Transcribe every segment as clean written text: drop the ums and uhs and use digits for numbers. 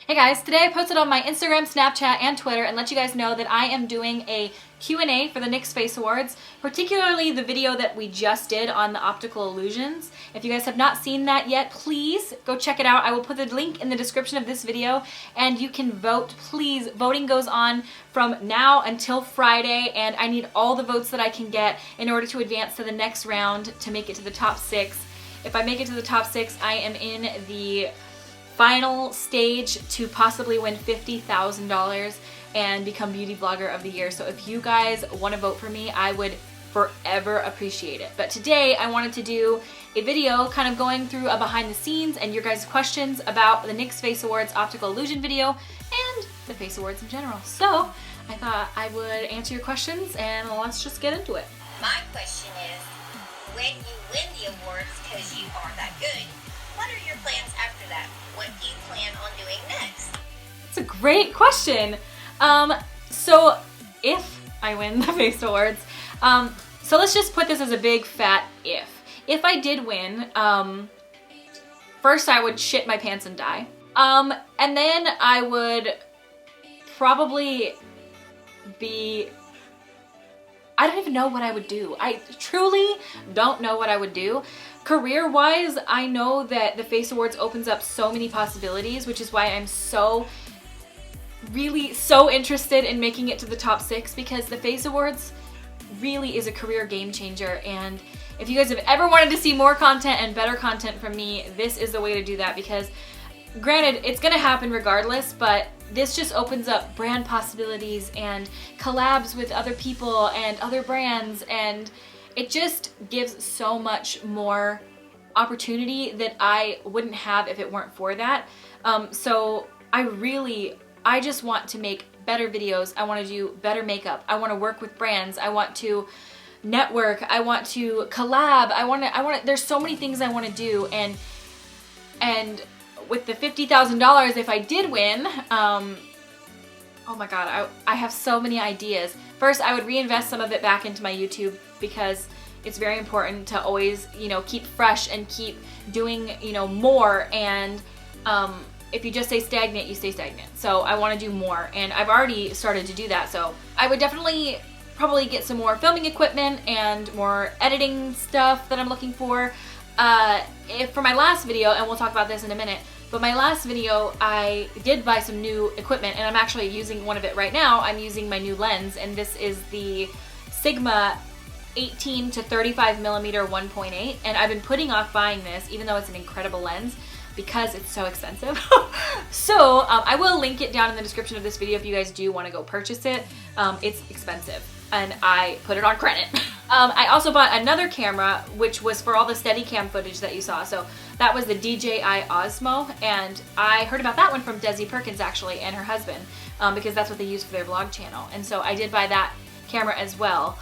Hey guys, today I posted on my Instagram, Snapchat, and Twitter and let you guys know that I am doing a Q&A for the NYX FACE Awards, particularly the video that we just did on the optical illusions. If you guys have not seen that yet, please go check it out. I will put the link in the description of this video and you can vote. Please, voting goes on from now until Friday and I need all the votes that I can get in order to advance to the next round to make it to the top 6. If I make it to the top 6, I am in the final stage to possibly win $50,000 and become Beauty Blogger of the Year. So if you guys want to vote for me, I would forever appreciate it. But today I wanted to do a video kind of going through a behind the scenes and your guys' questions about the NYX FACE Awards optical illusion video and the FACE Awards in general. So I thought I would answer your questions and let's just get into it. My question is, when you win the awards because you are that good, what are your plans after that? What do you plan on doing next? It's a great question. So if I win the FACE Awards, so let's just put this as a big fat if. If I did win, first I would shit my pants and die. And then I would probably be, I don't even know what I would do. I truly don't know what I would do. Career-wise, I know that the FACE Awards opens up so many possibilities, which is why I'm really so interested in making it to the top 6, because the FACE Awards really is a career game changer. And if you guys have ever wanted to see more content and better content from me, this is the way to do that, because granted, it's gonna happen regardless, but this just opens up brand possibilities and collabs with other people and other brands, and it just gives so much more opportunity that I wouldn't have if it weren't for that. So I just want to make better videos. I want to do better makeup. I want to work with brands. I want to network. I want to collab. There's so many things I want to do, and with the $50,000, if I did win, oh my god, I have so many ideas. First, I would reinvest some of it back into my YouTube, because it's very important to always, keep fresh and keep doing, more. And if you just stay stagnant, you stay stagnant. So I want to do more, and I've already started to do that. So I would definitely probably get some more filming equipment and more editing stuff that I'm looking for. For my last video, and we'll talk about this in a minute, but my last video, I did buy some new equipment, and I'm actually using one of it right now. I'm using my new lens, and this is the Sigma 18 to 35 millimeter 1.8, and I've been putting off buying this, even though it's an incredible lens, because it's so expensive. So I will link it down in the description of this video if you guys do want to go purchase it. It's expensive, and I put it on credit. I also bought another camera, which was for all the Steadicam footage that you saw. So that was the Dji Osmo, and I heard about that one from Desi Perkins actually, and her husband, because that's what they use for their vlog channel. And so I did buy that camera as well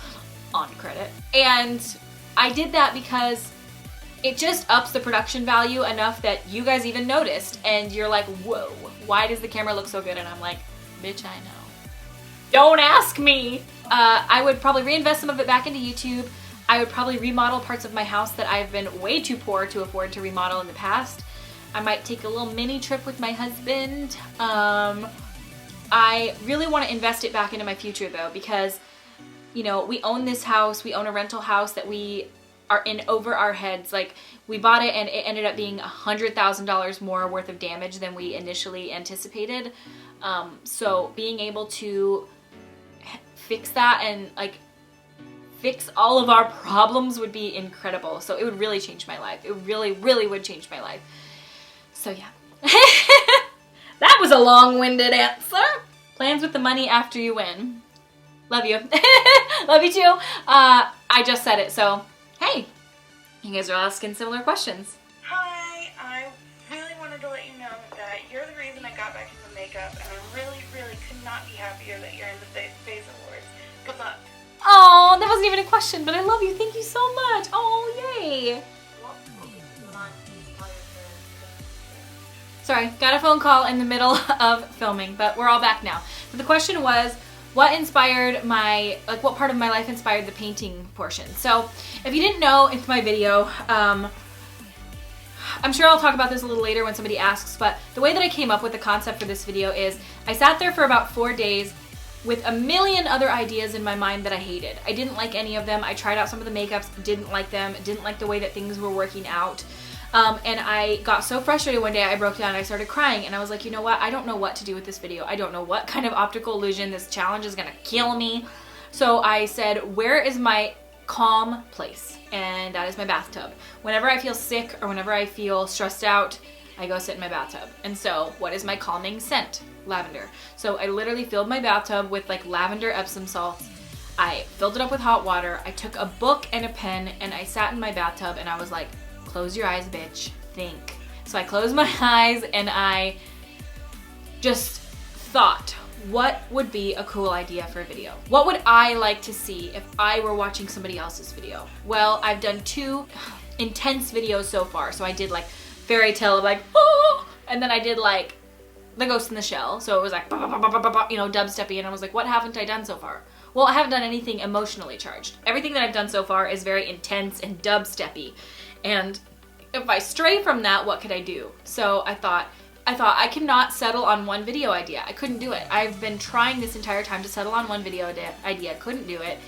on credit. And I did that because it just ups the production value enough that you guys even noticed, and you're like, whoa, why does the camera look so good? And I'm like, bitch, I know. Don't ask me. I would probably reinvest some of it back into YouTube. I would probably remodel parts of my house that I've been way too poor to afford to remodel in the past. I might take a little mini trip with my husband. I really want to invest it back into my future though, because we own this house, we own a rental house that we are in over our heads. Like, we bought it and it ended up being $100,000 more worth of damage than we initially anticipated. So being able to fix that and fix all of our problems would be incredible. So it would really change my life. It really, really would change my life. So yeah. That was a long-winded answer. Plans with the money after you win. Love you. Love you too. I just said it, so hey, you guys are asking similar questions. Hi, I really wanted to let you know that you're the reason I got back into makeup, and I really, really could not be happier that you're in the FACE Awards. Good luck. Oh, that wasn't even a question, but I love you. Thank you so much. Oh, yay. Sorry, got a phone call in the middle of filming, but we're all back now. So the question was, what inspired my, what part of my life inspired the painting portion? So if you didn't know in my video, I'm sure I'll talk about this a little later when somebody asks, but the way that I came up with the concept for this video is I sat there for about 4 days with a million other ideas in my mind that I hated. I didn't like any of them. I tried out some of the makeups, didn't like them, didn't like the way that things were working out. And I got so frustrated one day I broke down and I started crying, and I was like, you know what? I don't know what to do with this video. I don't know what kind of optical illusion. This challenge is gonna kill me. So I said, where is my calm place? And that is my bathtub. Whenever I feel sick or whenever I feel stressed out, I go sit in my bathtub. And so what is my calming scent? Lavender. So I literally filled my bathtub with like lavender Epsom salts. I filled it up with hot water. I took a book and a pen and I sat in my bathtub and I was like, close your eyes, bitch, think. So I closed my eyes and I just thought, what would be a cool idea for a video? What would I like to see if I were watching somebody else's video? Well, I've done 2 intense videos so far. So I did like fairy tale, like, oh, and then I did like the Ghost in the Shell. So it was like, you know, dubsteppy, and I was like, what haven't I done so far? Well, I haven't done anything emotionally charged. Everything that I've done so far is very intense and dubsteppy. And if I stray from that, what could I do? So I thought I cannot settle on one video idea. I couldn't do it. I've been trying this entire time to settle on one video idea. Couldn't do it.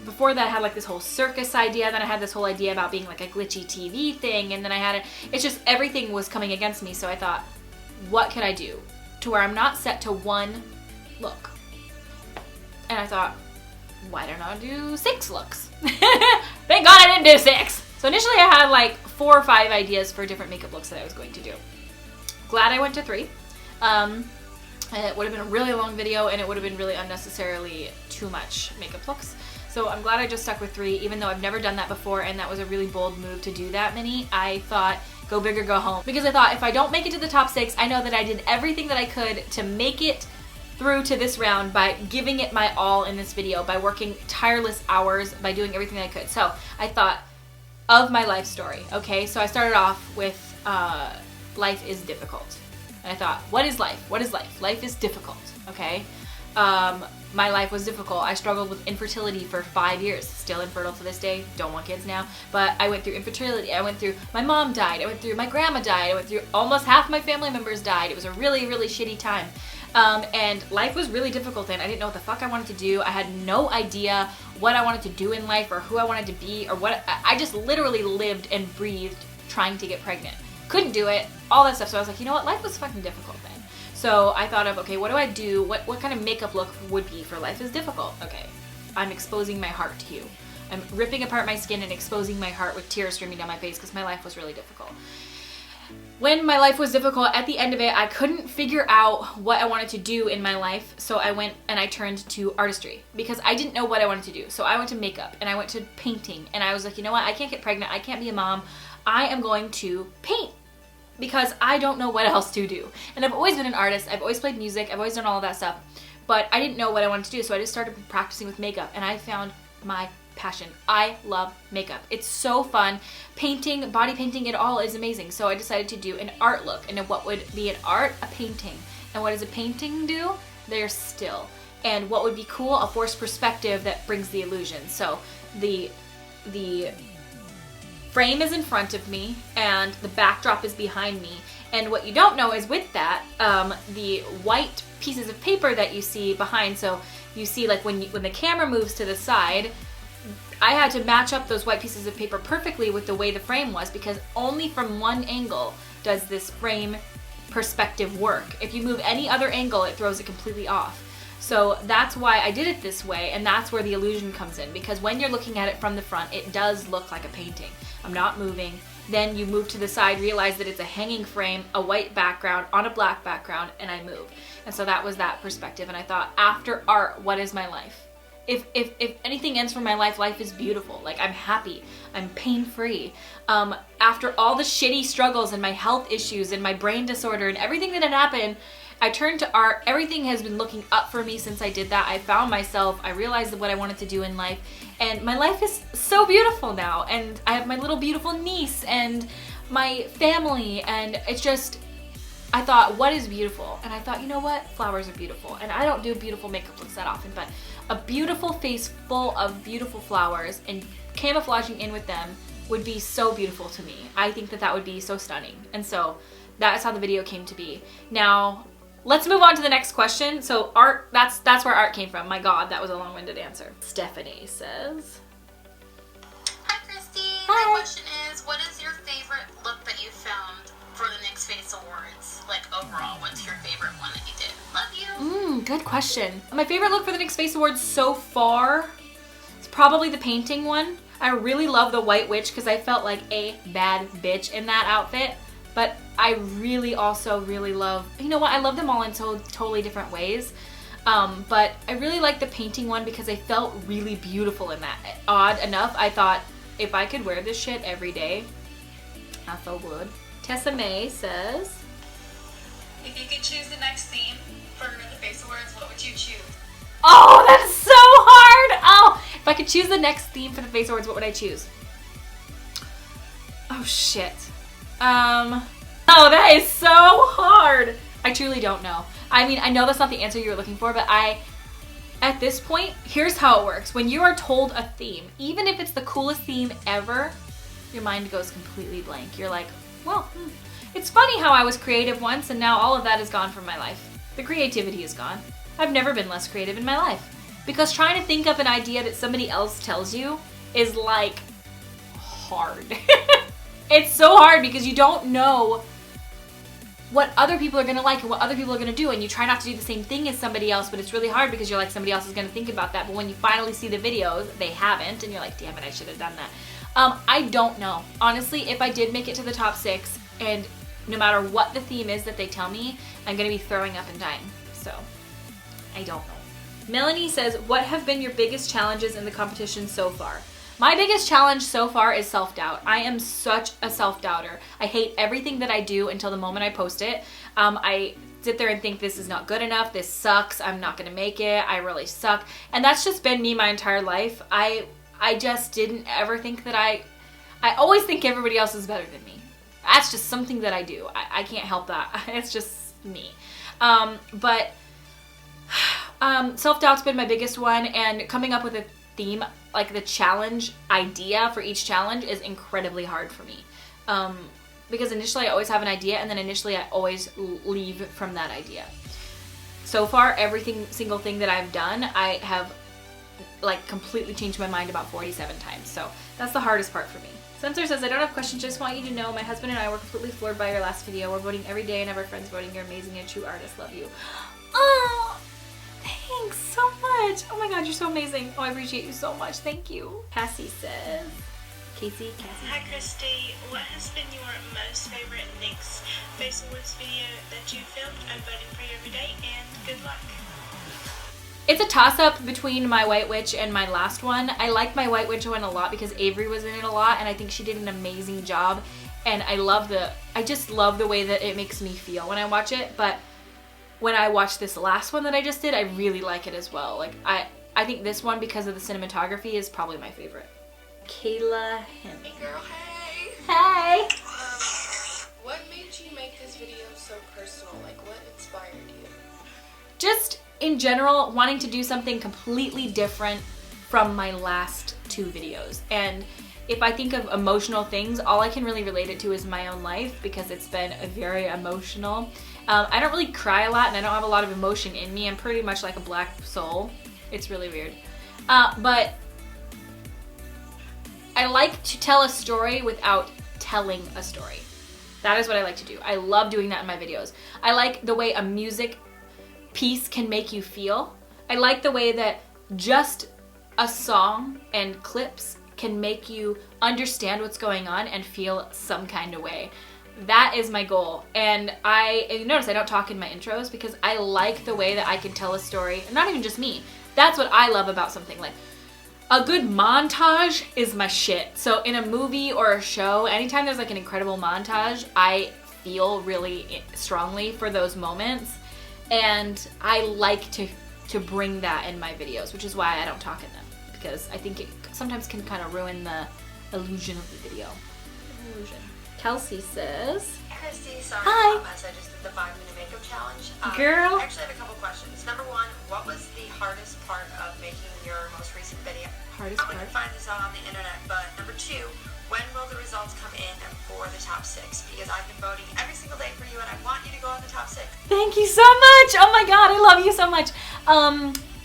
Before that I had like this whole circus idea, then I had this whole idea about being like a glitchy TV thing, and then I had it's just everything was coming against me. So I thought, what can I do to where I'm not set to one look? And I thought, why don't I do 6 looks? Thank God I didn't do 6. So initially I had like 4 or 5 ideas for different makeup looks that I was going to do. Glad I went to 3. It would have been a really long video and it would have been really unnecessarily too much makeup looks. So I'm glad I just stuck with 3, even though I've never done that before and that was a really bold move to do that many. I thought, go big or go home. Because I thought if I don't make it to the top 6, I know that I did everything that I could to make it through to this round by giving it my all in this video, by working tireless hours, by doing everything I could. So I thought of my life story, okay? So I started off with life is difficult. And I thought, what is life? What is life? Life is difficult, okay? My life was difficult. I struggled with infertility for 5 years. Still infertile to this day. Don't want kids now. But I went through infertility. I went through, my mom died. I went through, my grandma died. I went through, almost half my family members died. It was a really, really shitty time. And life was really difficult then. I didn't know what the fuck I wanted to do. I had no idea what I wanted to do in life or who I wanted to be or what. I just literally lived and breathed trying to get pregnant. Couldn't do it, all that stuff. So I was like, you know what? Life was fucking difficult then. So I thought of, okay, what do I do? What kind of makeup look would be for life is difficult? Okay, I'm exposing my heart to you. I'm ripping apart my skin and exposing my heart with tears streaming down my face because my life was really difficult. When my life was difficult, at the end of it, I couldn't figure out what I wanted to do in my life, so I went and I turned to artistry because I didn't know what I wanted to do. So I went to makeup and I went to painting and I was like, you know what? I can't get pregnant. I can't be a mom. I am going to paint because I don't know what else to do. And I've always been an artist. I've always played music. I've always done all of that stuff, but I didn't know what I wanted to do. So I just started practicing with makeup and I found my passion. I love makeup. It's so fun. Painting, body painting, it all is amazing. So I decided to do an art look. And what would be an art? A painting. And what does a painting do? They're still. And what would be cool? A forced perspective that brings the illusion. So the frame is in front of me and the backdrop is behind me. And what you don't know is with that, the white pieces of paper that you see behind, so you see like when the camera moves to the side, I had to match up those white pieces of paper perfectly with the way the frame was because only from one angle does this frame perspective work. If you move any other angle, it throws it completely off. So that's why I did it this way, and that's where the illusion comes in, because when you're looking at it from the front, it does look like a painting. I'm not moving. Then you move to the side, realize that it's a hanging frame, a white background on a black background, and I move. And so that was that perspective, and I thought, after art, what is my life? If anything ends from my life, life is beautiful. Like, I'm happy. I'm pain-free. After all the shitty struggles and my health issues and my brain disorder and everything that had happened, I turned to art. Everything has been looking up for me since I did that. I found myself. I realized what I wanted to do in life. And my life is so beautiful now. And I have my little beautiful niece and my family. And it's just, I thought, what is beautiful? And I thought, you know what? Flowers are beautiful. And I don't do beautiful makeup looks that often, but a beautiful face full of beautiful flowers and camouflaging in with them would be so beautiful to me. I think that that would be so stunning. And so that is how the video came to be. Now, let's move on to the next question. So art, that's where art came from. My God, that was a long-winded answer. Stephanie says, hi Kristi. Hi. My question is, what is your favorite look that you filmed for the NYX FACE Awards? Like overall, what's your favorite one that you did? Love you. Good question. My favorite look for the NYX FACE Awards so far is probably the painting one. I really love the White Witch because I felt like a bad bitch in that outfit. But I really also really love, you know what, I love them all in totally different ways. But I really like the painting one because I felt really beautiful in that. Odd enough, I thought if I could wear this shit every day, I so would. Tessa May says, if you could choose the next theme for the FACE Awards, what would you choose? oh, that's so hard. Oh, if I could choose the next theme for the FACE Awards, what would I choose? Oh shit. Oh, that is so hard. I truly don't know. I mean, I know that's not the answer you were looking for, but at this point, here's how it works. When you are told a theme, even if it's the coolest theme ever, your mind goes completely blank. You're like, well, it's funny how I was creative once and now all of that is gone from my life. The creativity is gone. I've never been less creative in my life. Because trying to think of an idea that somebody else tells you is like hard. It's so hard because you don't know what other people are gonna like and what other people are gonna do, and you try not to do the same thing as somebody else, but it's really hard because you're like, somebody else is gonna think about that, but when you finally see the videos, they haven't, and you're like, damn it, I should have done that. I don't know. Honestly, if I did make it to the top 6, and no matter what the theme is that they tell me, I'm gonna be throwing up and dying. So, I don't know. Melanie says, what have been your biggest challenges in the competition so far? My biggest challenge so far is self-doubt. I am such a self-doubter. I hate everything that I do until the moment I post it. I sit there and think this is not good enough, this sucks, I'm not gonna make it, I really suck. And that's just been me my entire life. I just didn't ever think that I always think everybody else is better than me. That's just something that I do. I can't help that. It's just me. But self-doubt's been my biggest one, and coming up with a theme, like the challenge idea for each challenge, is incredibly hard for me. Because initially I always have an idea, and then initially I always leave from that idea. So far, every single thing that I've done, I have like completely changed my mind about 47 times. So that's the hardest part for me. Spencer says, I don't have questions, just want you to know my husband and I were completely floored by your last video. We're voting every day and have our friends voting. You're amazing and true artist. Love you. Oh, thanks so much. Oh my God, you're so amazing. Oh, I appreciate you so much. Thank you. Cassie says, Cassie. Hi Kristi, what has been your most favorite NYX FACE Awards video that you filmed? I'm voting for you every day, and good luck. It's a toss-up between my White Witch and my last one. I like my White Witch one a lot because Avery was in it a lot, and I think she did an amazing job. And I just love the way that it makes me feel when I watch it. But when I watch this last one that I just did, I really like it as well. Like I think this one, because of the cinematography, is probably my favorite. Kayla Hemming. Hey girl, hey! Hey! What made you make this video so personal? Like, what inspired you? Just in general, wanting to do something completely different from my last 2 videos. And if I think of emotional things, all I can really relate it to is my own life, because it's been very emotional. I don't really cry a lot, and I don't have a lot of emotion in me. I'm pretty much like a black soul. It's really weird. But I like to tell a story without telling a story. That is what I like to do. I love doing that in my videos. I like the way a music piece can make you feel. I like the way that just a song and clips can make you understand what's going on and feel some kind of way. That is my goal. And you notice I don't talk in my intros because I like the way that I can tell a story. Not even just me. That's what I love about something. Like, a good montage is my shit. So in a movie or a show, anytime there's like an incredible montage, I feel really strongly for those moments. And I like to bring that in my videos, which is why I don't talk in them, because I think it sometimes can kind of ruin the illusion of the video. Kelsey says, Kristi, sorry hi. about this. I just did the 5-minute makeup challenge. Girl. I actually have a couple questions. Number 1, what was the hardest part of making your most recent video? Hardest I part? wouldn't find this out on the internet, but number 2, when will the results come in for the top 6? Because I've been voting every single day for you and I want you to go on the top 6. Thank you so much. Oh my god, I love you so much.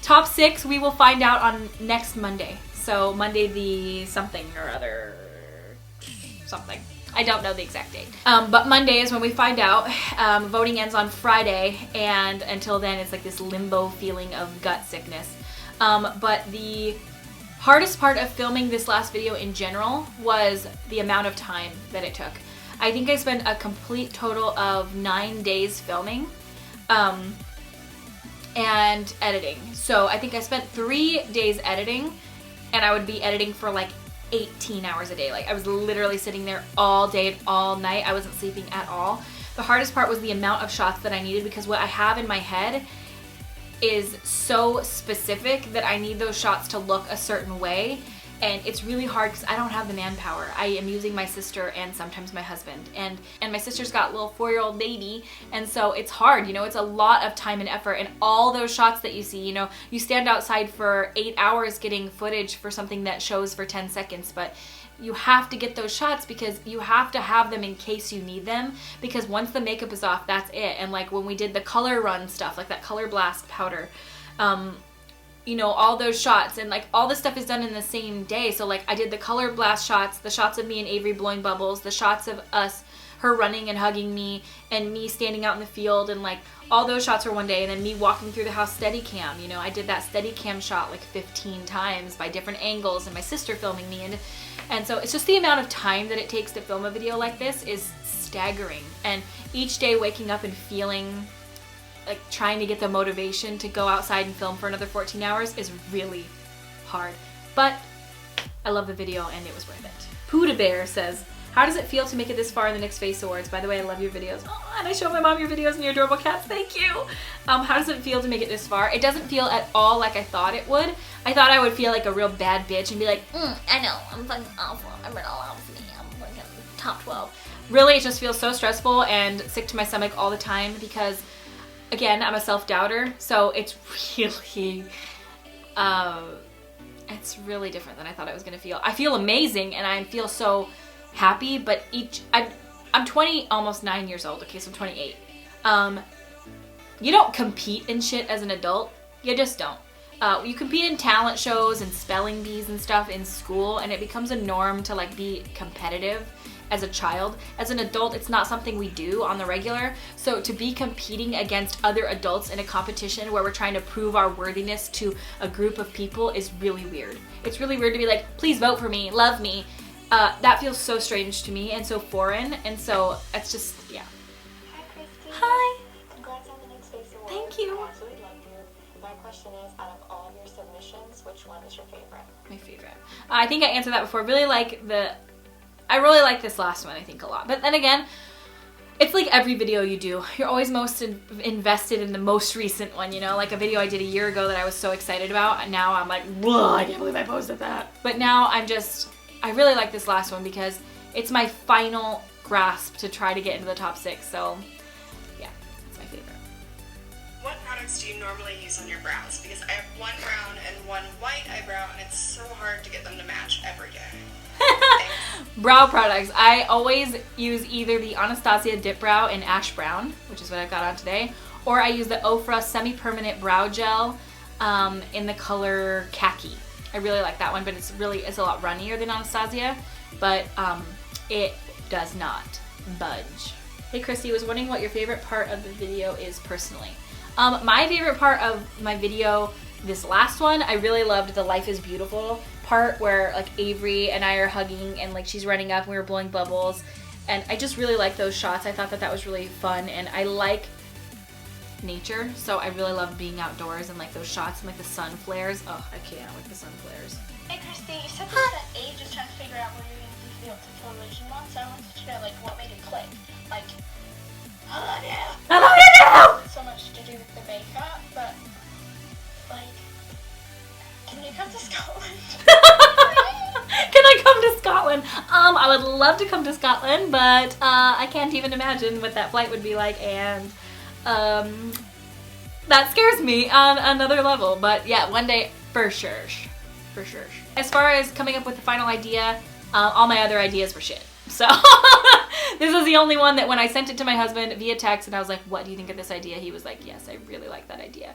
Top 6 we will find out on next Monday. So Monday the something or other something. I don't know the exact date. But Monday is when we find out. Voting ends on Friday, and until then it's like this limbo feeling of gut sickness. But the hardest part of filming this last video in general was the amount of time that it took. I think I spent a complete total of 9 days filming and editing. So I think I spent 3 days editing, and I would be editing for like 18 hours a day. Like I was literally sitting there all day and all night. I wasn't sleeping at all. The hardest part was the amount of shots that I needed, because what I have in my head is so specific that I need those shots to look a certain way, and it's really hard because I don't have the manpower. I am using my sister and sometimes my husband, and my sister's got a little 4-year-old baby, and so it's hard, you know, it's a lot of time and effort. And all those shots that you see, you know, you stand outside for 8 hours getting footage for something that shows for 10 seconds, but you have to get those shots because you have to have them in case you need them, because once the makeup is off, that's it. And like when we did the color run stuff, like that Color Blast powder, you know, all those shots and like all this stuff is done in the same day. So like I did the Color Blast shots, the shots of me and Avery blowing bubbles, the shots of us, her running and hugging me, and me standing out in the field, and like all those shots were one day. And then me walking through the house Steadycam, you know, I did that Steadycam shot like 15 times by different angles, and my sister filming me, and so it's just the amount of time that it takes to film a video like this is staggering. And each day waking up and feeling like trying to get the motivation to go outside and film for another 14 hours is really hard. But I love the video and it was worth it. Pooda Bear says, how does it feel to make it this far in the NYX FACE Awards? By the way, I love your videos. Oh, and I show my mom your videos and your adorable cats. Thank you. How does it feel to make it this far? It doesn't feel at all like I thought it would. I thought I would feel like a real bad bitch and be like, I know, I'm fucking awful. I'm all off me. I'm fucking top 12. Really, it just feels so stressful and sick to my stomach all the time because, again, I'm a self-doubter. So it's really different than I thought it was gonna feel. I feel amazing and I feel so happy, but I'm 20, almost 9 years old. Okay, so I'm 28. You don't compete in shit as an adult. You just don't. You compete in talent shows and spelling bees and stuff in school, and it becomes a norm to like be competitive as a child. As an adult, it's not something we do on the regular. So to be competing against other adults in a competition where we're trying to prove our worthiness to a group of people is really weird. It's really weird to be like, please vote for me, love me. That feels so strange to me and so foreign, and so it's just, yeah. Hi, Kristi. Hi. Congrats on the NYX FACE Awards. Thank you. I absolutely loved you. My question is, out of all your submissions, which one is your favorite? My favorite. I think I answered that before. I really like this last one, I think, a lot. But then again, it's like every video you do. You're always most invested in the most recent one, you know? Like a video I did a year ago that I was so excited about, and now I'm like, whoa, I can't believe I posted that. But now I really like this last one because it's my final grasp to try to get into the top 6. So yeah, that's my favorite. What products do you normally use on your brows? Because I have one brown and one white eyebrow, and it's so hard to get them to match every day. Brow products. I always use either the Anastasia Dip Brow in Ash Brown, which is what I've got on today, or I use the Ofra Semi-Permanent Brow Gel in the color Khaki. I really like that one, but it's a lot runnier than Anastasia, but it does not budge. Hey Kristi, was wondering what your favorite part of the video is personally. My favorite part of my video, this last one, I really loved the Life is Beautiful part where like Avery and I are hugging and like she's running up and we were blowing bubbles, and I just really like those shots. I thought that was really fun, and I like nature, so I really love being outdoors and like those shots and like the sun flares. Oh, I can't with the sun flares. Hey Kristi, you said you spent ages trying to figure out what you're going to do for the television one, so I wanted to know like what made it click. Like, I love you! So much to do with the makeup, but like, can you come to Scotland? Can I come to Scotland? I would love to come to Scotland, but I can't even imagine what that flight would be like, and that scares me on another level. But yeah, one day for sure. As far as coming up with the final idea, All my other ideas were shit. So this is the only one that when I sent it to my husband via text and I was like, what do you think of this idea? He was like, yes, I really like that idea.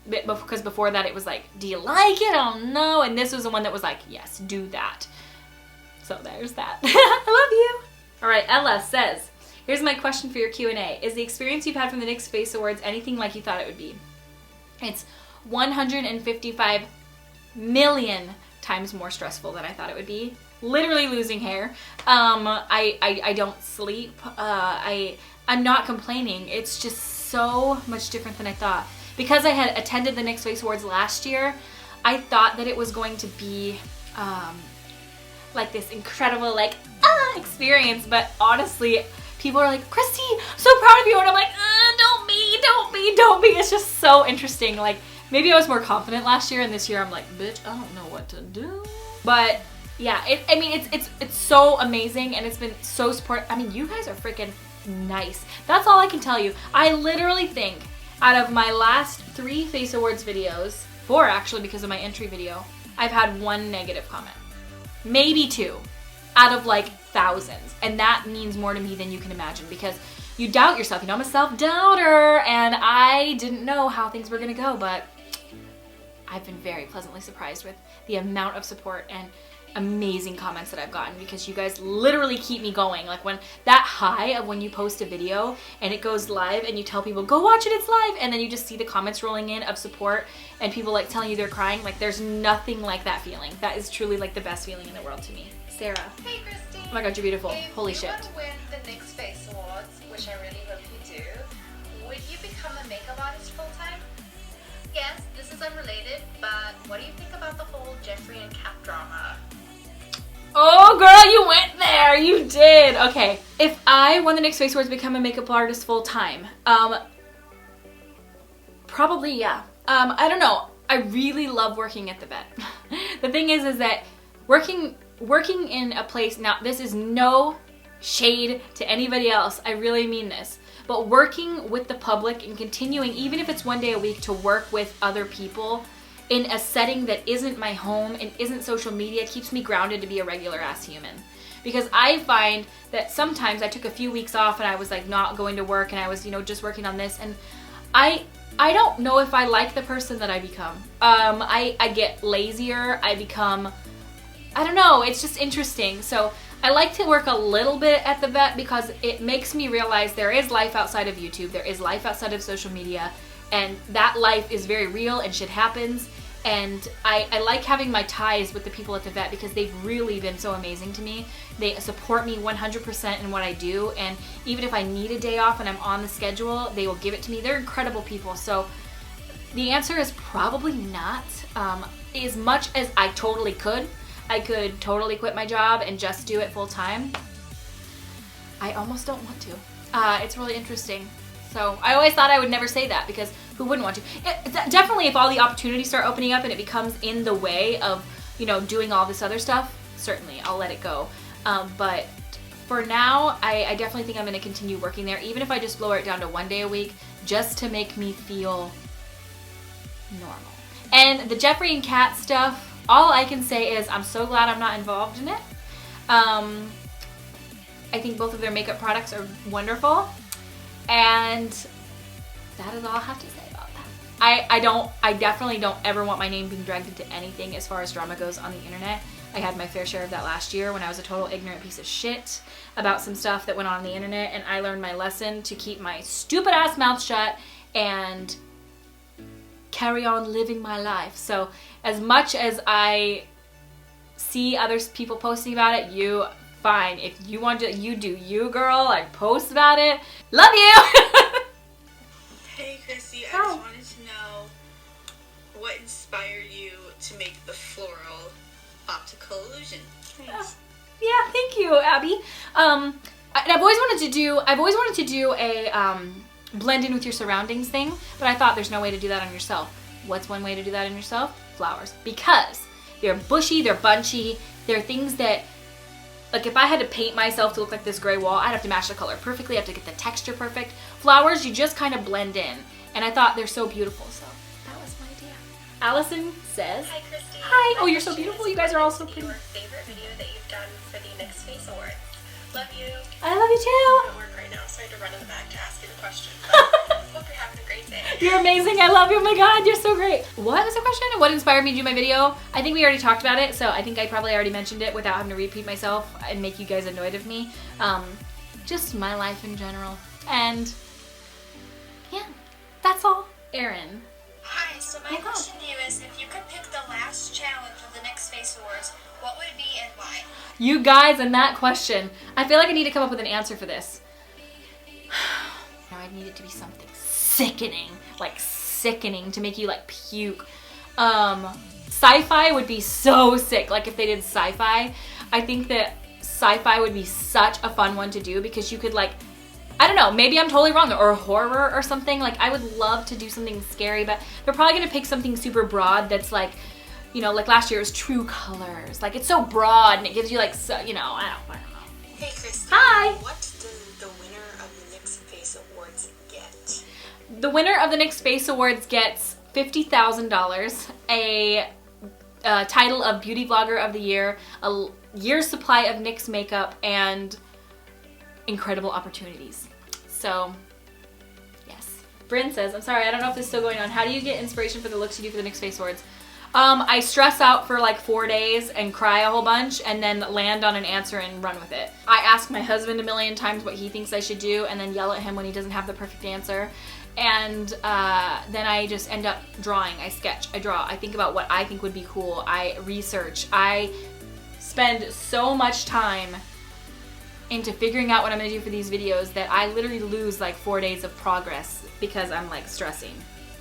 Because before that it was like, do you like it? I don't know. And this was the one that was like, yes, do that. So there's that. I love you. All right, Ella says, here's my question for your Q&A. Is the experience you've had from the NYX Face Awards anything like you thought it would be? It's 155 million times more stressful than I thought it would be. Literally losing hair. I don't sleep. I'm not complaining. It's just so much different than I thought. Because I had attended the NYX Face Awards last year, I thought that it was going to be like this incredible experience, but honestly, people are like, Kristi, so proud of you, and I'm like, don't be. It's just so interesting. Like, maybe I was more confident last year, and this year I'm like, bitch, I don't know what to do. But yeah, it's so amazing, and it's been so supportive. I mean, you guys are freaking nice. That's all I can tell you. I literally think out of my last 3 Face Awards videos, 4 actually because of my entry video, I've had 1 negative comment. Maybe 2 out of like thousands. And that means more to me than you can imagine because you doubt yourself. You know, I'm a self-doubter and I didn't know how things were gonna go, but I've been very pleasantly surprised with the amount of support and amazing comments that I've gotten because you guys literally keep me going. Like when that high of when you post a video and it goes live and you tell people, go watch it, it's live, and then you just see the comments rolling in of support and people like telling you they're crying. Like there's nothing like that feeling. That is truly like the best feeling in the world to me. Sarah. Hey Kristi. Oh my god, you're beautiful. If Holy you shit. would win the NYX Face Awards, which I really hope you do, would you become a makeup artist full time? Yes, this is unrelated, but what do you think about the whole Jeffree and Kat drama? Oh girl, you went there. You did. Okay. If I won the NYX Face Awards, become a makeup artist full time, probably yeah. I don't know. I really love working at the vet. The thing is that working in a place, now this is no shade to anybody else, I really mean this, but working with the public and continuing, even if it's 1 day a week, to work with other people in a setting that isn't my home and isn't social media, keeps me grounded to be a regular ass human. Because I find that sometimes I took a few weeks off and I was like not going to work and I was, you know, just working on this, and I don't know if I like the person that I become. I get lazier, I become, I don't know, it's just interesting. So I like to work a little bit at the vet because it makes me realize there is life outside of YouTube, there is life outside of social media, and that life is very real and shit happens. And I like having my ties with the people at the vet because they've really been so amazing to me. They support me 100% in what I do, and even if I need a day off and I'm on the schedule, they will give it to me. They're incredible people. So the answer is probably not. As much as I totally could. I could totally quit my job and just do it full time. I almost don't want to. It's really interesting. So I always thought I would never say that because who wouldn't want to? Definitely if all the opportunities start opening up and it becomes in the way of, you know, doing all this other stuff, certainly I'll let it go. But for now, I definitely think I'm going to continue working there, even if I just lower it down to 1 day a week, just to make me feel normal. And the Jeffree and Kat stuff, all I can say is I'm so glad I'm not involved in it. I think both of their makeup products are wonderful. And that is all I have to say about that. I definitely don't ever want my name being dragged into anything as far as drama goes on the internet. I had my fair share of that last year when I was a total ignorant piece of shit about some stuff that went on the internet, and I learned my lesson to keep my stupid ass mouth shut and carry on living my life. So as much as I see other people posting about it, you fine. If you want to, you do you, girl. I post about it. Love you! Hey Kristi, I just wanted to know what inspired you to make the floral optical illusion. Thanks. Yeah, thank you, Abby. I've always wanted to do a blend in with your surroundings thing, but I thought there's no way to do that on yourself. What's one way to do that on yourself? Flowers. Because they're bushy, they're bunchy, they're things that, like if I had to paint myself to look like this gray wall, I'd have to match the color perfectly, I have to get the texture perfect. Flowers, you just kind of blend in. And I thought they're so beautiful, so that was my idea. Allison says, Hi, Kristi. hi. Oh, you're so beautiful. You guys are all so pretty. Your favorite video that you've done for the NYX FACE AWARDS. Love you. I love you I'm too. at work right now, so I had to run in the back to ask you the question. But hope you're having a great day. You're amazing. I love you. Oh my God, you're so great. What was the question? What inspired me to do my video? I think we already talked about it, so I think I probably already mentioned it without having to repeat myself and make you guys annoyed of me. Just my life in general. And yeah, that's all. Erin. Hi, so my question to you is, if you could pick the last challenge of the NYX FACE Awards, what would it be and why? You guys, and that question. I feel like I need to come up with an answer for this. Now I need it to be something sickening, like sickening, to make you like puke. Sci-fi would be so sick. Like if they did sci-fi, I think that sci-fi would be such a fun one to do because you could like, I don't know, maybe I'm totally wrong, or horror or something. Like I would love to do something scary, but they're probably gonna pick something super broad that's like, you know, like last year was True Colors. Like it's so broad and it gives you like, so, you know, I don't know. Hey Kristi. Hi. What does the winner of the NYX FACE Awards get? The winner of the NYX FACE Awards gets $50,000, a title of Beauty Vlogger of the Year, a year's supply of NYX makeup, and incredible opportunities. So, yes. Bryn says, I'm sorry, I don't know if this is still going on. How do you get inspiration for the looks you do for the NYX FACE Awards? I stress out for like 4 days and cry a whole bunch and then land on an answer and run with it. I ask my husband a million times what he thinks I should do and then yell at him when he doesn't have the perfect answer. And then I just end up drawing. I sketch, I draw, I think about what I think would be cool. I research. I spend so much time into figuring out what I'm gonna do for these videos that I literally lose like 4 days of progress because I'm like stressing.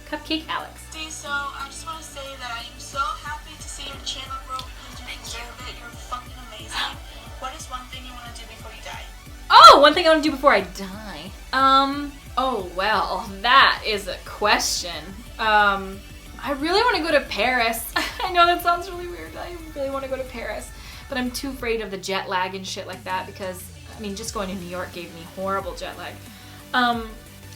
Cupcake Alex. So I just want to say that I am so happy to see your channel grow because you deserve it. You're fucking amazing. What is one thing you want to do before you die? Oh, one thing I want to do before I die. Oh well, that is a question. I really want to go to Paris. I know that sounds really weird. I really want to go to Paris, but I'm too afraid of the jet lag and shit like that because, I mean, just going to New York gave me horrible jet lag.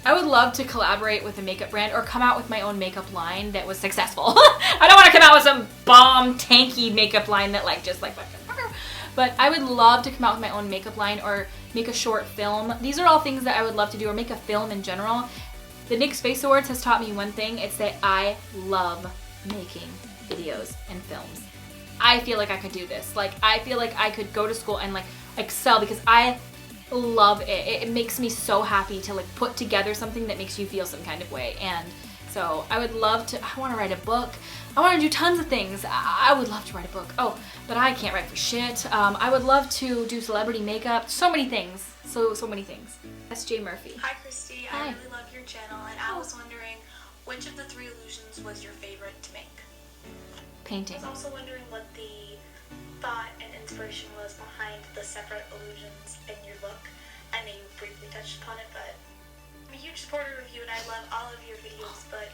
I would love to collaborate with a makeup brand or come out with my own makeup line that was successful. I don't want to come out with some bomb tanky makeup line that like just like fucking, but I would love to come out with my own makeup line or make a short film. These are all things that I would love to do, or make a film in general. The NYX FACE Awards has taught me one thing. It's that I love making videos and films. I feel like I could do this. Like I feel like I could go to school and like excel because I love it. It makes me so happy to like put together something that makes you feel some kind of way. And so I would love to, I want to write a book. I want to do tons of things. I would love to write a book. Oh, but I can't write for shit. I would love to do celebrity makeup. So many things. So many things. That's Jay Murphy. Hi Kristi, Hi. I really love your channel and I was wondering which of the 3 illusions was your favorite to make? Painting. I was also wondering what the thought and inspiration was behind the separate illusions in your look. I know you briefly touched upon it, but I'm a huge supporter of you and I love all of your videos, but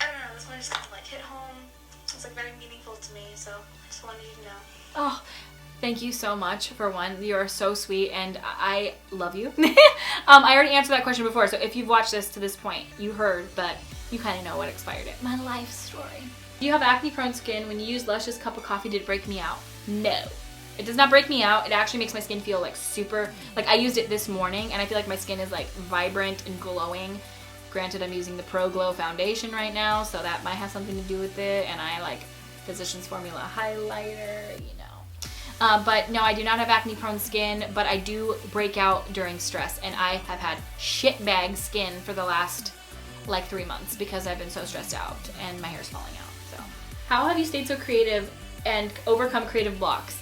I don't know, this one just kind of like hit home. It's like very meaningful to me, so I just wanted you to know. Oh, thank you so much for one. You are so sweet and I love you. I already answered that question before, so if you've watched this to this point, you heard, but you kind of know what inspired it. My life story. Do you have acne prone skin? When you use Lush's cup of coffee, did it break me out? No. It does not break me out. It actually makes my skin feel like super, like I used it this morning and I feel like my skin is like vibrant and glowing. Granted, I'm using the Pro Glow foundation right now, so that might have something to do with it. And I like Physicians Formula highlighter, you know. But no, I do not have acne prone skin, but I do break out during stress. And I have had shitbag skin for the last like 3 months because I've been so stressed out and my hair's falling out. So, how have you stayed so creative and overcome creative blocks?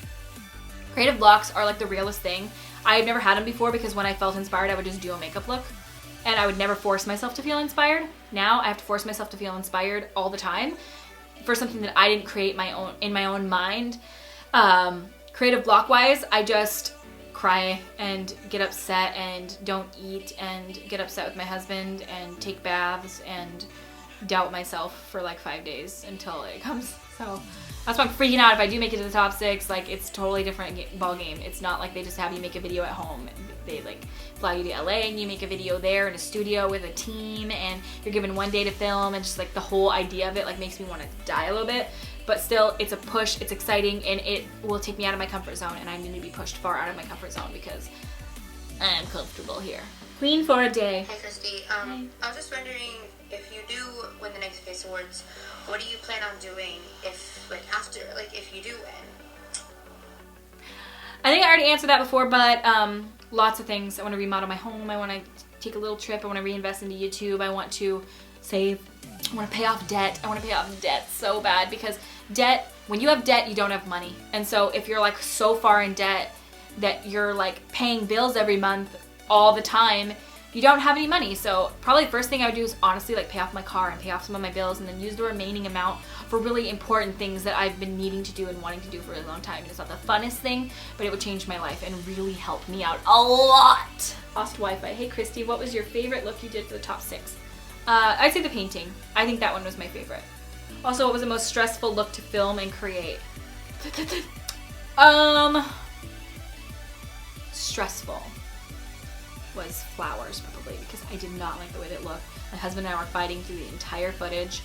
Creative blocks are like the realest thing. I had never had them before because when I felt inspired, I would just do a makeup look. And I would never force myself to feel inspired. Now I have to force myself to feel inspired all the time for something that I didn't create in my own mind. Creative block wise, I just cry and get upset and don't eat and get upset with my husband and take baths and doubt myself for like 5 days until it comes. So that's why I'm freaking out. If I do make it to the top 6, like it's totally different ball game. It's not like they just have you make a video at home. They like fly you to LA and you make a video there in a studio with a team, and you're given 1 day to film, and just like the whole idea of it like makes me want to die a little bit. But still, it's a push, it's exciting, and it will take me out of my comfort zone, and I need to be pushed far out of my comfort zone because I'm comfortable here. Queen for a day. Hey Kristi, I was just wondering, if you do win the NYX FACE Awards, what do you plan on doing if, like, after, like, if you do win? I think I already answered that before, but lots of things. I want to remodel my home. I want to take a little trip. I want to reinvest into YouTube. I want to save. I want to pay off debt. I want to pay off debt so bad, because debt, when you have debt, you don't have money. And so if you're like so far in debt that you're like paying bills every month all the time, you don't have any money. So probably the first thing I would do is honestly like pay off my car and pay off some of my bills, and then use the remaining amount for really important things that I've been needing to do and wanting to do for a long time. And it's not the funnest thing, but it would change my life and really help me out a lot. Lost Wi-Fi. Hey Kristi, what was your favorite look you did for the top 6? I'd say the painting. I think that one was my favorite. Also, what was the most stressful look to film and create? Stressful was flowers, probably, because I did not like the way that it looked. My husband and I were fighting through the entire footage.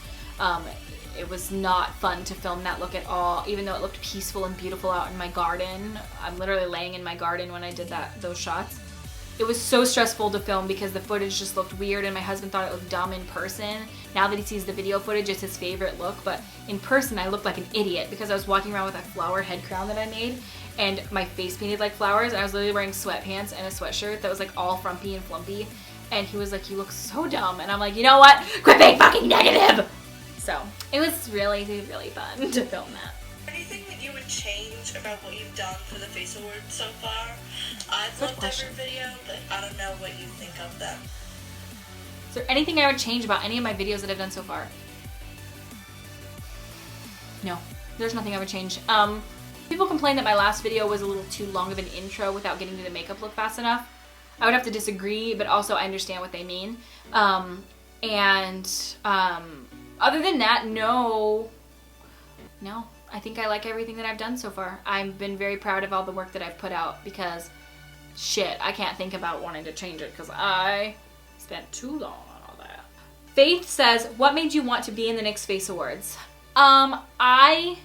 It was not fun to film that look at all, even though it looked peaceful and beautiful out in my garden. I'm literally laying in my garden when I did those shots. It was so stressful to film because the footage just looked weird, and my husband thought it looked dumb in person. Now that he sees the video footage, it's his favorite look, but in person I looked like an idiot because I was walking around with a flower head crown that I made, and my face painted like flowers, and I was literally wearing sweatpants and a sweatshirt that was like all frumpy and flumpy, and he was like, "You look so dumb," and I'm like, "You know what? Quit being fucking negative!" So it was really, really fun to film that. Anything that you would change about what you've done for the FACE Awards so far? I've loved every video, but I don't know what you think of them. Is there anything I would change about any of my videos that I've done so far? No, there's nothing I would change. People complain that my last video was a little too long of an intro without getting to the makeup look fast enough. I would have to disagree, but also I understand what they mean. Other than that, no. I think I like everything that I've done so far. I've been very proud of all the work that I've put out, because shit, I can't think about wanting to change it because I spent too long on all that. Faith says, what made you want to be in the NYX FACE Awards? I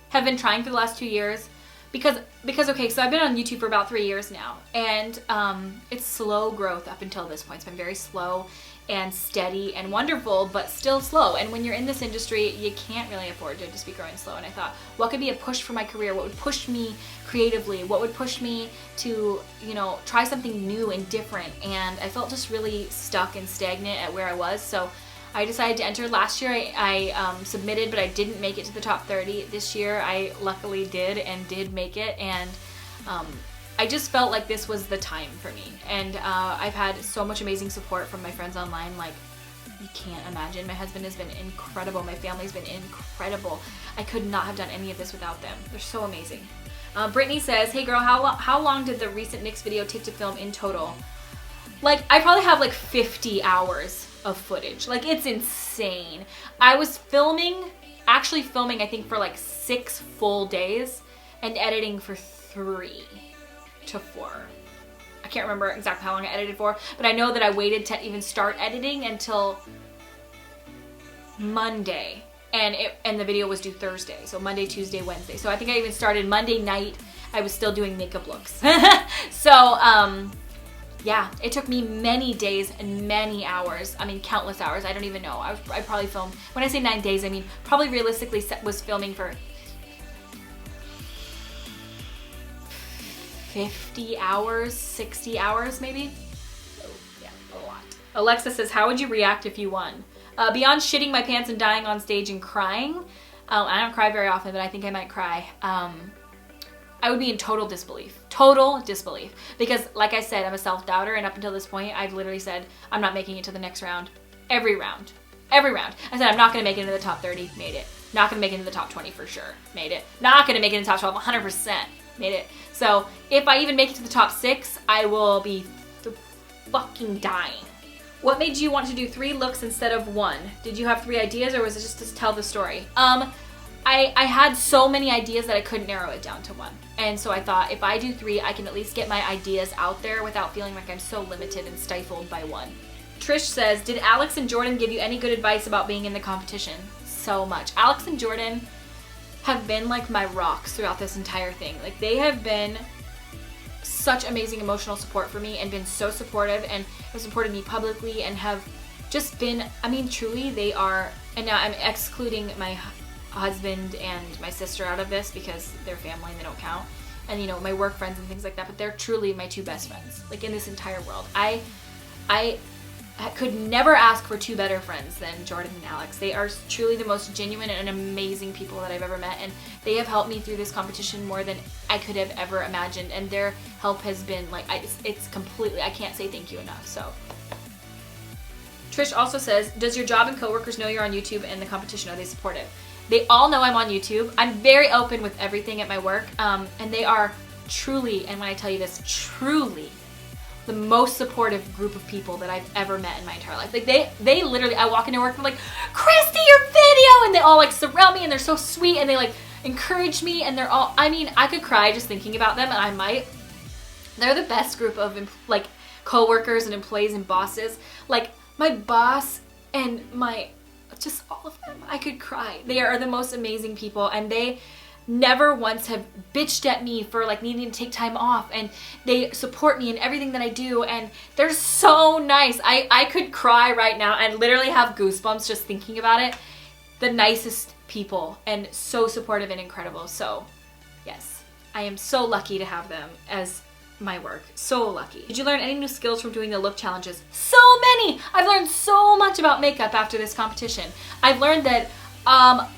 have been trying for the last 2 years because okay, so I've been on YouTube for about 3 years now, and it's slow growth up until this point. It's been very slow and steady and wonderful, but still slow. And when you're in this industry, you can't really afford to just be growing slow. And I thought, what could be a push for my career? What would push me creatively? What would push me to, you know, try something new and different? And I felt just really stuck and stagnant at where I was. So I decided to enter. Last year I submitted, but I didn't make it to the top 30. This year I luckily did and did make it. And I just felt like this was the time for me, and I've had so much amazing support from my friends online, like you can't imagine. My husband has been incredible, my family's been incredible. I could not have done any of this without them. They're so amazing. Brittany says, hey girl, how long did the recent NYX video take to film in total? Like, I probably have like 50 hours of footage. Like, it's insane. I was actually filming I think for like 6 full days and editing for 3 to 4. I can't remember exactly how long I edited for, but I know that I waited to even start editing until Monday, and the video was due Thursday, so Monday, Tuesday, Wednesday. So I think I even started Monday night. I was still doing makeup looks. So yeah, it took me many days and many hours. I mean, countless hours. I don't even know. I probably filmed, when I say 9 days, I mean probably realistically was filming for 50 hours, 60 hours maybe. So yeah, a lot. Alexa says, how would you react if you won? Beyond shitting my pants and dying on stage and crying, I don't cry very often, but I think I might cry. I would be in total disbelief. Total disbelief. Because like I said, I'm a self-doubter, and up until this point, I've literally said, I'm not making it to the next round. Every round. Every round. I said, I'm not gonna make it into the top 30, made it. Not gonna make it into the top 20 for sure, made it. Not gonna make it into the top 12, 100%, made it. So if I even make it to the top 6, I will be fucking dying. What made you want to do 3 looks instead of 1? Did you have 3 ideas, or was it just to tell the story? I had so many ideas that I couldn't narrow it down to 1. And so I thought if I do 3, I can at least get my ideas out there without feeling like I'm so limited and stifled by 1. Trish says, did Alex and Jordan give you any good advice about being in the competition? So much. Alex and Jordan have been like my rocks throughout this entire thing. Like, they have been such amazing emotional support for me and been so supportive and have supported me publicly and have just been, I mean, truly they are, and now I'm excluding my husband and my sister out of this because they're family and they don't count, and you know, my work friends and things like that, but they're truly my 2 best friends, like, in this entire world. I could never ask for 2 better friends than Jordan and Alex. They are truly the most genuine and amazing people that I've ever met, and they have helped me through this competition more than I could have ever imagined, and their help has been like, it's completely, I can't say thank you enough. So Trish also says, does your job and coworkers know you're on YouTube and the competition? Are they supportive? They all know I'm on YouTube. I'm very open with everything at my work, and they are truly, and when I tell you this, truly the most supportive group of people that I've ever met in my entire life. Like, they literally, I walk into work and they're like, Kristi, your video! And they all like surround me and they're so sweet and they like encourage me, and they're all, I mean, I could cry just thinking about them, and I might. They're the best group of like co-workers and employees and bosses. Like, my boss and my, just all of them, I could cry. They are the most amazing people, and they never once have bitched at me for like needing to take time off, and they support me in everything that I do, and they're so nice. I could cry right now and literally have goosebumps just thinking about it. The nicest people and so supportive and incredible. So yes, I am so lucky to have them as my work. So lucky. Did you learn any new skills from doing the look challenges? So many! I've learned so much about makeup after this competition. I've learned that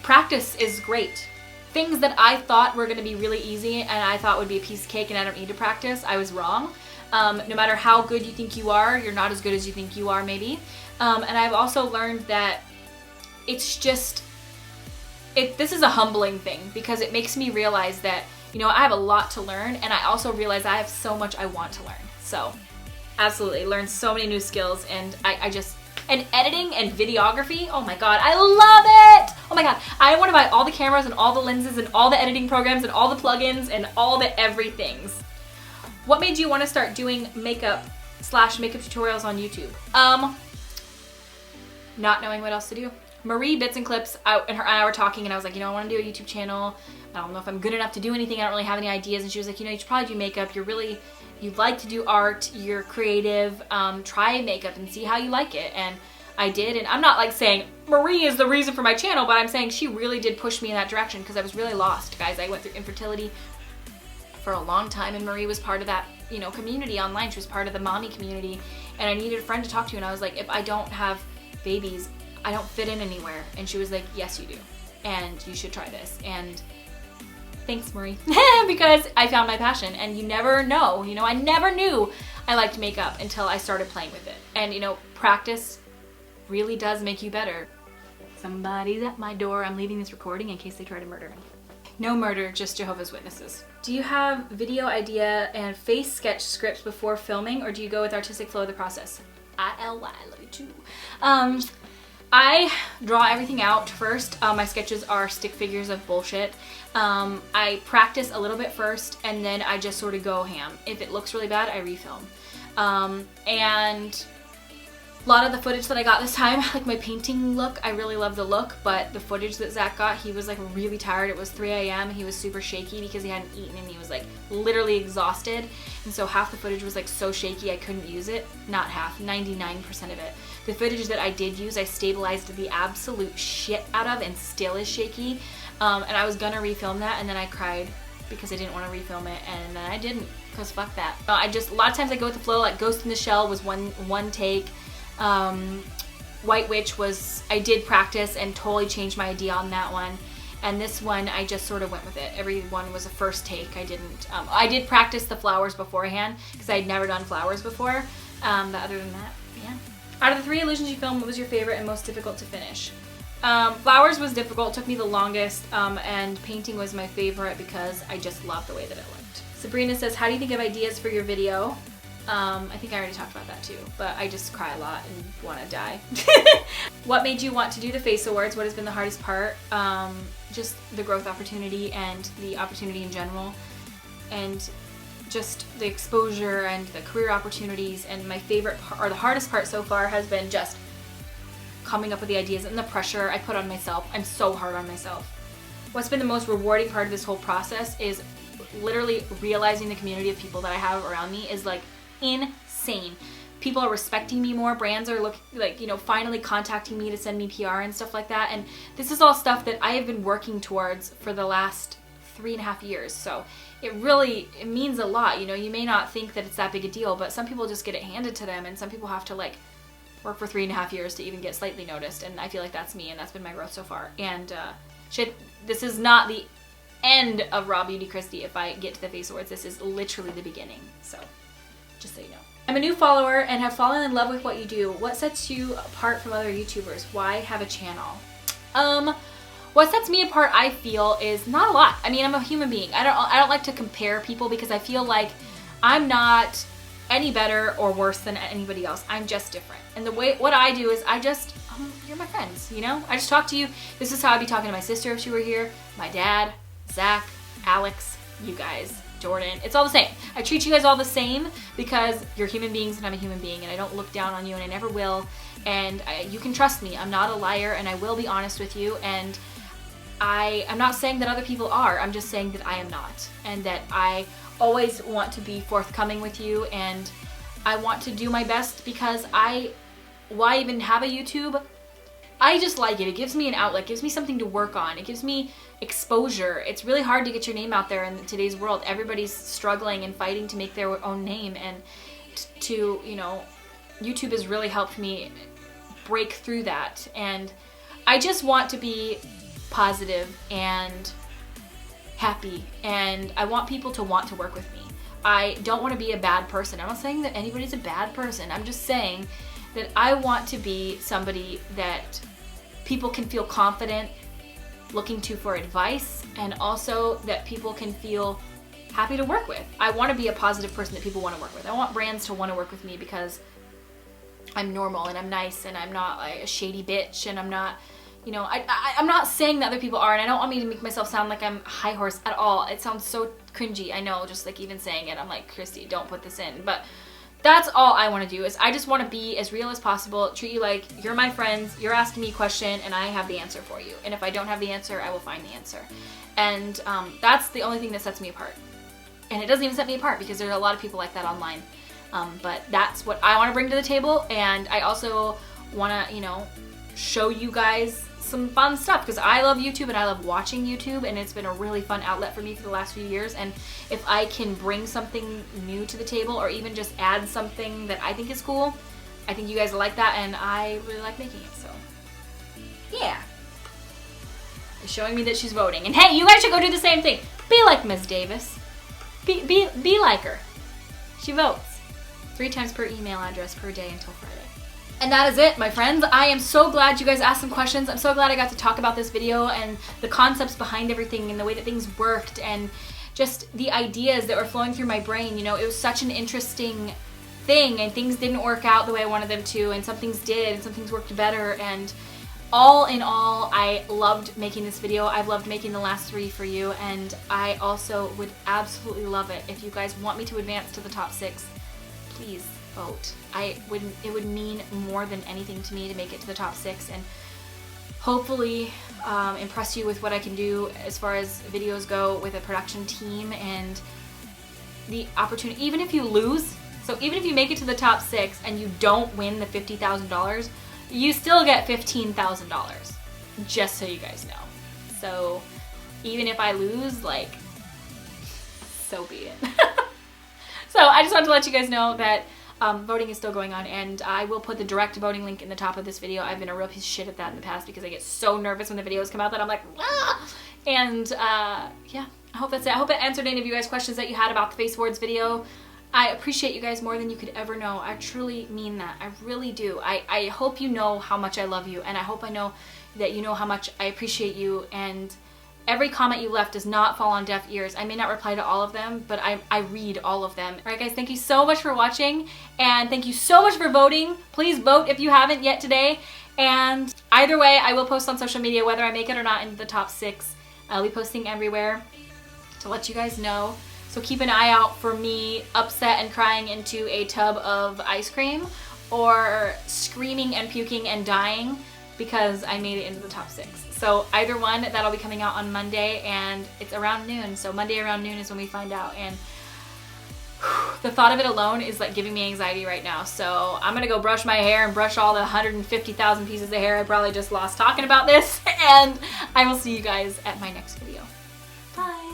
practice is great. Things that I thought were going to be really easy and I thought would be a piece of cake and I don't need to practice, I was wrong. No matter how good you think you are, you're not as good as you think you are, maybe. And I've also learned that it's just, this is a humbling thing, because it makes me realize that, you know, I have a lot to learn, and I also realize I have so much I want to learn. So absolutely, learned so many new skills, and and editing and videography, oh my god, I love it! Oh my god, I want to buy all the cameras and all the lenses and all the editing programs and all the plugins and all the everythings. What made you want to start doing makeup / makeup tutorials on YouTube? Not knowing what else to do. Marie Bits and Clips and her and I were talking, and I was like, you know, I want to do a YouTube channel. I don't know if I'm good enough to do anything. I don't really have any ideas. And she was like, you know, you should probably do makeup. You like to do art. You're creative. Try makeup and see how you like it. And I did. And I'm not like saying Marie is the reason for my channel, but I'm saying she really did push me in that direction, because I was really lost, guys. I went through infertility for a long time, and Marie was part of that, you know, community online. She was part of the mommy community, and I needed a friend to talk to. And I was like, if I don't have babies, I don't fit in anywhere. And she was like, yes, you do. And you should try this. And thanks, Marie, because I found my passion. And you never know, you know, I never knew I liked makeup until I started playing with it. And, you know, practice really does make you better. Somebody's at my door. I'm leaving this recording in case they try to murder me. No murder, just Jehovah's Witnesses. Do you have video idea and face sketch scripts before filming, or do you go with artistic flow of the process? ILY, love you too. I draw everything out first. My sketches are stick figures of bullshit. I practice a little bit first, and then I just sort of go ham. If it looks really bad, I refilm. And a lot of the footage that I got this time, like my painting look, I really love the look, but the footage that Zach got, he was like really tired. It was 3 a.m. He was super shaky because he hadn't eaten, and he was like literally exhausted. And so half the footage was like so shaky I couldn't use it. Not half, 99% of it. The footage that I did use, I stabilized the absolute shit out of, and still is shaky. And I was gonna refilm that, and then I cried because I didn't want to refilm it, and then I didn't, because fuck that. A lot of times I go with the flow. Like Ghost in the Shell was one take. White Witch was, I did practice and totally changed my idea on that one. And this one, I just sort of went with it. Every one was a first take. I did practice the flowers beforehand, because I had never done flowers before. But other than that, yeah. Out of the 3 illusions you filmed, what was your favorite and most difficult to finish? Flowers was difficult, took me the longest, and painting was my favorite because I just loved the way that it looked. Sabrina says, how do you think of ideas for your video? I think I already talked about that too, but I just cry a lot and want to die. What made you want to do the Face Awards? What has been the hardest part? Just the growth opportunity and the opportunity in general, and just the exposure and the career opportunities. And my favorite part, or the hardest part so far, has been just coming up with the ideas and the pressure I put on myself. I'm so hard on myself. What's been the most rewarding part of this whole process is literally realizing the community of people that I have around me is like insane. People are respecting me more. Brands are finally contacting me to send me PR and stuff like that. And this is all stuff that I have been working towards for the last 3.5 years. So it means a lot. You know, you may not think that it's that big a deal, but some people just get it handed to them, and some people have to like work for 3.5 years to even get slightly noticed. And I feel like that's me, and that's been my growth so far. And this is not the end of RawBeautyKristi if I get to the Face Awards. This is literally the beginning. So just so you know. I'm a new follower and have fallen in love with what you do. What sets you apart from other YouTubers? Why have a channel? What sets me apart, I feel, is not a lot. I mean, I'm a human being. I don't like to compare people because I feel like I'm not any better or worse than anybody else. I'm just different. And what I do is you're my friends, you know? I just talk to you. This is how I'd be talking to my sister if she were here, my dad, Zach, Alex, you guys, Jordan. It's all the same. I treat you guys all the same because you're human beings and I'm a human being, and I don't look down on you, and I never will. And you can trust me. I'm not a liar, and I will be honest with you. And I'm not saying that other people are. I'm just saying that I am not, and that I always want to be forthcoming with you, and I want to do my best because why even have a YouTube? I just like it. It gives me an outlet, gives me something to work on. It gives me exposure. It's really hard to get your name out there in today's world. Everybody's struggling and fighting to make their own name, and YouTube has really helped me break through that. And I just want to be positive and happy, and I want people to want to work with me. I don't want to be a bad person. I'm not saying that anybody's a bad person. I'm just saying that I want to be somebody that people can feel confident looking to for advice, and also that people can feel happy to work with. I want to be a positive person that people want to work with. I want brands to want to work with me because I'm normal and I'm nice and I'm not like a shady bitch, and I'm not, I'm not saying that other people are, and I don't want me to make myself sound like I'm high horse at all. It sounds so cringy. I know, just like even saying it, I'm like, Kristi, don't put this in. But that's all I want to do, is I just want to be as real as possible, treat you like you're my friends, you're asking me a question, and I have the answer for you. And if I don't have the answer, I will find the answer. And that's the only thing that sets me apart. And it doesn't even set me apart because there's a lot of people like that online. But that's what I want to bring to the table, and I also want to, show you guys some fun stuff because I love YouTube and I love watching YouTube, and it's been a really fun outlet for me for the last few years. And if I can bring something new to the table, or even just add something that I think is cool, I think you guys will like that, and I really like making it. So yeah, it's showing me that she's voting, and hey, you guys should go do the same thing. Be like Ms. Davis. Be like her. She votes 3 times per email address per day until Friday. And that is it, my friends. I am so glad you guys asked some questions. I'm so glad I got to talk about this video and the concepts behind everything and the way that things worked and just the ideas that were flowing through my brain. It was such an interesting thing, and things didn't work out the way I wanted them to, and some things did, and some things worked better. And all in all, I loved making this video. I've loved making the last 3 for you, and I also would absolutely love it if you guys want me to advance to the top 6. Please vote. It would mean more than anything to me to make it to the top 6, and hopefully impress you with what I can do as far as videos go with a production team and the opportunity. Even if you lose, so even if you make it to the top 6 and you don't win the $50,000, you still get $15,000, just so you guys know. So even if I lose, like, so be it. So I just wanted to let you guys know that voting is still going on, and I will put the direct voting link in the top of this video. I've been a real piece of shit at that in the past because I get so nervous when the videos come out that I'm like, ah! And yeah, I hope that's it. I hope it answered any of you guys' questions that you had about the Face Awards video. I appreciate you guys more than you could ever know. I truly mean that. I really do. I hope you know how much I love you, and I hope I know that you know how much I appreciate you, and every comment you left does not fall on deaf ears. I may not reply to all of them, but I read all of them. All right, guys, thank you so much for watching, and thank you so much for voting. Please vote if you haven't yet today. And either way, I will post on social media whether I make it or not into the top 6. I'll be posting everywhere to let you guys know. So keep an eye out for me upset and crying into a tub of ice cream, or screaming and puking and dying because I made it into the top 6. So either one, that'll be coming out on Monday, and it's around noon. So Monday around noon is when we find out. And the thought of it alone is like giving me anxiety right now. So I'm gonna go brush my hair and brush all the 150,000 pieces of hair I probably just lost talking about this. And I will see you guys at my next video. Bye.